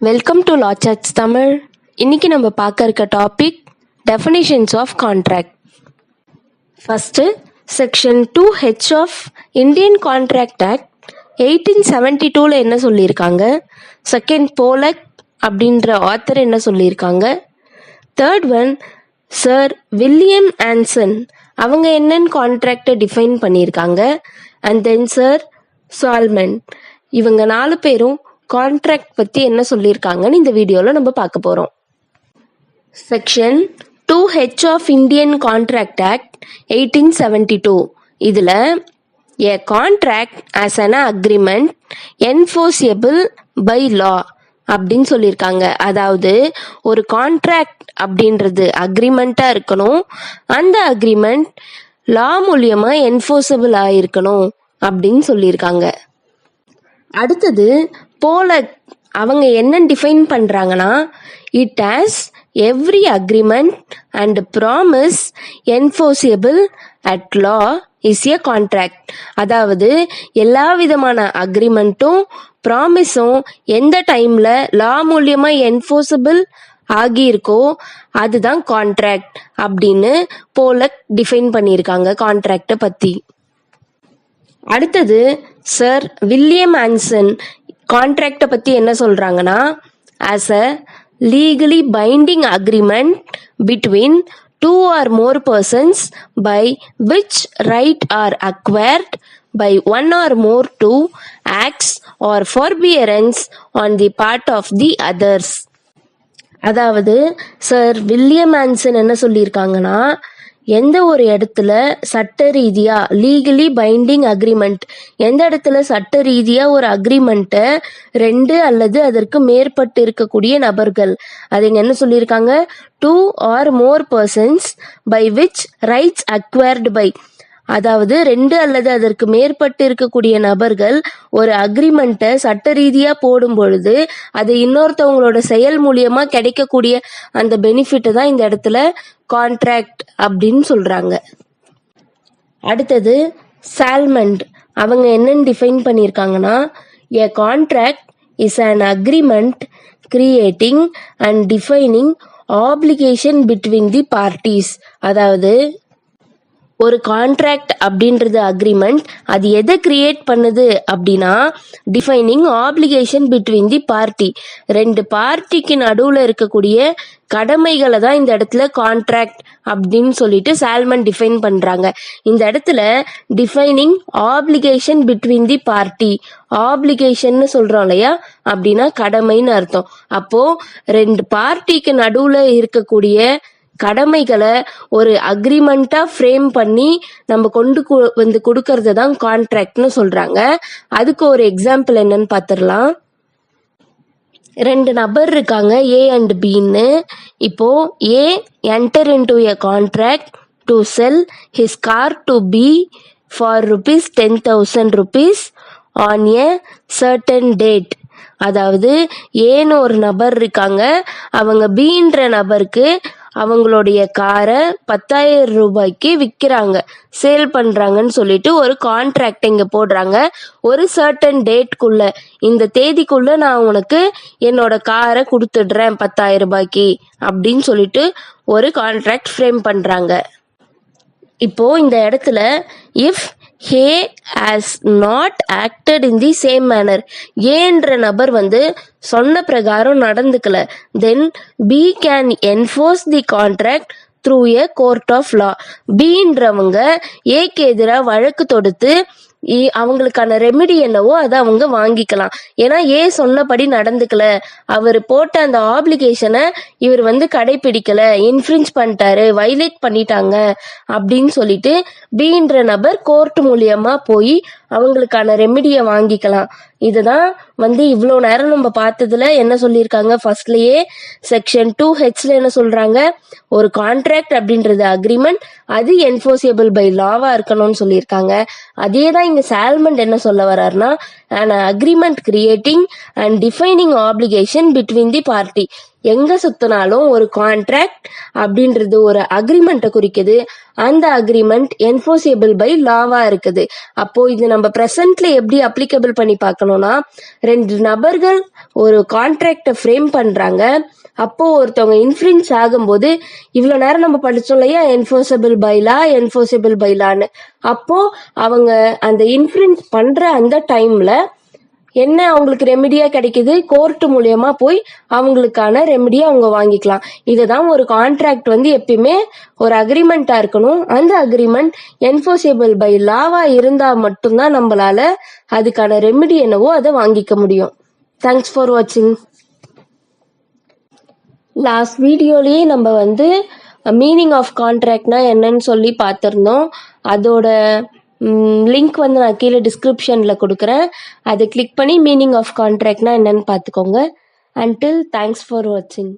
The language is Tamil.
Welcome to law chats Tamil. இன்னைக்கு நம்ம பார்க்க இருக்க topic definitions of contract. First section 2H of Indian contract act 1872 என்ன சொல்லியிருக்காங்க, செகண்ட் போலக் அப்படின்ற ஆத்தர் என்ன சொல்லியிருக்காங்க, third one sir William Anson அவங்க என்னென்னு கான்ட்ராக்டை டிஃபைன் பண்ணியிருக்காங்க, அண்ட் தென் சர் சால்மன் இவங்க 4 பேரும் கான்ட்ராக்ட் பற்றி என்ன சொல்லியிருக்காங்கன்னு இந்த வீடியோவில் நம்ம பார்க்க போகிறோம். Section 2H of Indian contract act 1872 இதில் a contract as an agreement enforceable by law அப்படின்னு சொல்லியிருக்காங்க. அதாவது ஒரு கான்ட்ராக்ட் அப்படின்றது அக்ரிமெண்ட்டாக இருக்கணும், அந்த அக்ரிமெண்ட் லா மூலியமாக என்ஃபோர்ஸபிள் ஆகிருக்கணும் அப்படின்னு சொல்லியிருக்காங்க. அடுத்தது போலக் அவங்க என்ன டிஃபைன் பண்ணுறாங்கன்னா, it has every agreement and promise enforceable at law is a contract. அதாவது எல்லா விதமான அக்ரிமெண்ட்டும் ப்ராமிஸும் எந்த டைமில் லா மூலியமாக என்ஃபோர்ஸபிள் ஆகியிருக்கோ அதுதான் கான்ட்ராக்ட் அப்படின்னு போலக் டிஃபைன் பண்ணியிருக்காங்க கான்ட்ராக்டை பற்றி. அடுத்தது சர் வில்லியம் ஆன்சன் கான்ட்ராக்டை பற்றி என்ன சொல்கிறாங்கன்னா, as a legally binding agreement between 2 or more persons by which right are acquired by 1 or more to acts or forbearance on the part of the others. அதாவது சர் வில்லியம் ஆன்சன் என்ன சொல்லியிருக்காங்கன்னா, எந்த ஒரு இடத்துல சட்ட ரீதியாக லீகலி பைண்டிங் அக்ரிமெண்ட், எந்த இடத்துல சட்ட ரீதியாக ஒரு அக்ரிமெண்ட்டை 2 அல்லது அதற்கு மேற்பட்டு இருக்கக்கூடிய நபர்கள், அது இங்கே என்ன சொல்லியிருக்காங்க, 2 or more persons by which rights acquired by, அதாவது 2 அல்லது அதற்கு மேற்பட்டு இருக்கக்கூடிய நபர்கள் ஒரு அக்ரிமெண்ட்டை சட்ட ரீதியாக போடும் பொழுது அது இன்னொருத்தவங்களோட செயல் மூலியமாக கிடைக்கக்கூடிய அந்த பெனிஃபிட்டை தான் இந்த இடத்துல கான்ட்ராக்ட் அப்படின்னு சொல்கிறாங்க. அடுத்தது சால்மண்ட் அவங்க என்னன்னு டிஃபைன் பண்ணியிருக்காங்கன்னா, எ contract is an agreement creating and defining application between the parties. அதாவது ஒரு கான்ட்ராக்ட் அப்படின்றது அக்ரிமெண்ட், அது எதை கிரியேட் பண்ணுது அப்படின்னா defining application between the party, 2 பார்ட்டிக்கு நடுவில் இருக்கக்கூடிய கடமைகளை தான் இந்த இடத்துல கான்ட்ராக்ட் அப்படின்னு சொல்லிட்டு சால்மன் டிஃபைன் பண்ணுறாங்க. இந்த இடத்துல defining application between the party, ஆப்ளிகேஷன்னு சொல்கிறோம் இல்லையா, அப்படின்னா கடமைன்னு அர்த்தம். அப்போது 2 பார்ட்டிக்கு நடுவில் இருக்கக்கூடிய கடமைகளை ஒரு அக்ரிமெண்ட்டாக ஃப்ரேம் பண்ணி நம்ம கொண்டு வந்து கொடுக்கறது தான் கான்ட்ராக்ட்னு சொல்கிறாங்க. அதுக்கு ஒரு எக்ஸாம்பிள் என்னன்னு பார்த்துடலாம். 2 நபர் இருக்காங்க ஏ அண்ட் பின்னு. இப்போது A enter into a contract to sell his car to B for ₹10,000 on a certain date. அதாவது ஏன்னு ஒரு நபர் இருக்காங்க, அவங்க பீன்ற நபருக்கு அவங்களுடைய காரை ₹10,000 விற்கிறாங்க, சேல் பண்ணுறாங்கன்னு சொல்லிட்டு ஒரு கான்ட்ராக்ட் இங்கே போடுறாங்க. ஒரு சர்டன் டேட்குள்ள, இந்த தேதிக்குள்ள நான் உனக்கு என்னோட காரை கொடுத்துடுறேன் ₹10,000 அப்படின்னு சொல்லிட்டு ஒரு கான்ட்ராக்ட் ஃப்ரேம் பண்ணுறாங்க. இப்போ இந்த இடத்துல if he has not acted in the same manner, ஏன்ற நபர் சொன்ன பிரகாரம் நடந்துக்கல, then B can enforce the contract through a court of law. பீன்றவங்க ஏக்கு எதிராக வழக்கு தொடுத்து அவங்களுக்கான ரெமிடி என்னவோ அதை அவங்க வாங்கிக்கலாம். ஏன்னா ஏ சொன்னபடி நடந்துக்கல, அவர் போட்ட அந்த ஆப்ளிகேஷனை இவர் கடைபிடிக்கல, இன்ஃப்ரிஞ்ச் பண்ணிட்டாரு, வைலேட் பண்ணிட்டாங்க அப்படின்னு சொல்லிட்டு பீன்ற நபர் கோர்ட் மூலியமா போய் அவங்களுக்கான ரெமிடியை வாங்கிக்கலாம். இதுதான் இவ்வளோ நேரம் நம்ம பார்த்ததுல என்ன சொல்லியிருக்காங்க, ஃபர்ஸ்ட்லயே செக்ஷன் 2H என்ன சொல்றாங்க, ஒரு கான்ட்ராக்ட் அப்படின்றது அக்ரிமெண்ட், அது என்ஃபோர்ஸபிள் பை லாவா இருக்கணும்னு சொல்லியிருக்காங்க. அதே தான் இங்க சால்மண்ட் என்ன சொல்ல வர்றாருன்னா, an agreement creating and defining obligation between the party. எங்க சுத்தினாலும் ஒரு கான்ட்ராக்ட் அப்படின்றது ஒரு அக்ரிமெண்ட்டை குறிக்குது. அந்த அக்ரிமெண்ட் என்ஃபோர்ஸபிள் பை லாவா இருக்குது. அப்போ இது நம்ம பிரசன்ட்ல எப்படி அப்ளிகபிள் பண்ணி பார்க்கணும்னா, 2 நபர்கள் ஒரு கான்ட்ராக்டை ஃப்ரேம் பண்றாங்க. அப்போ ஒருத்தவங்க இன்ஃப்ளூயன்ஸ் ஆகும்போது இவ்வளவு நேரம் நம்ம படிச்சோம் இல்லையா, என்ஃபோர்ஸபிள் பைலான்னு. அப்போ அவங்க அந்த இன்ஃப்ளூயன்ஸ் பண்ற அந்த டைம்ல என்ன அவங்களுக்கு ரெமெடியா கிடைக்குது, கோர்ட் மூலியமா போய் அவங்களுக்கான ரெமெடியா அவங்க வாங்கிக்கலாம். இதுதான் ஒரு கான்ட்ராக்ட் எப்பயுமே ஒரு அக்ரிமெண்டா இருக்கணும். அந்த அக்ரிமெண்ட் என்ஃபோர்ஸபிள் பை லாவா இருந்தா மட்டும்தான் நம்மளால அதுக்கான ரெமெடி என்னவோ அதை வாங்கிக்க முடியும். தேங்க்ஸ் ஃபார் வாட்சிங். லாஸ்ட் வீடியோலயே நம்ம மீனிங் ஆஃப் கான்ட்ராக்ட்னா என்னன்னு சொல்லி பார்த்திருந்தோம். அதோட லிங்க் நான் கீழே டிஸ்கிரிப்ஷன்ல கொடுக்குறேன். அதை கிளிக் பண்ணி மீனிங் ஆஃப் கான்ட்ராக்ட்னா என்னன்னு பார்த்துக்கோங்க. அன்டில் தேங்க்ஸ் ஃபார் வாட்சிங்.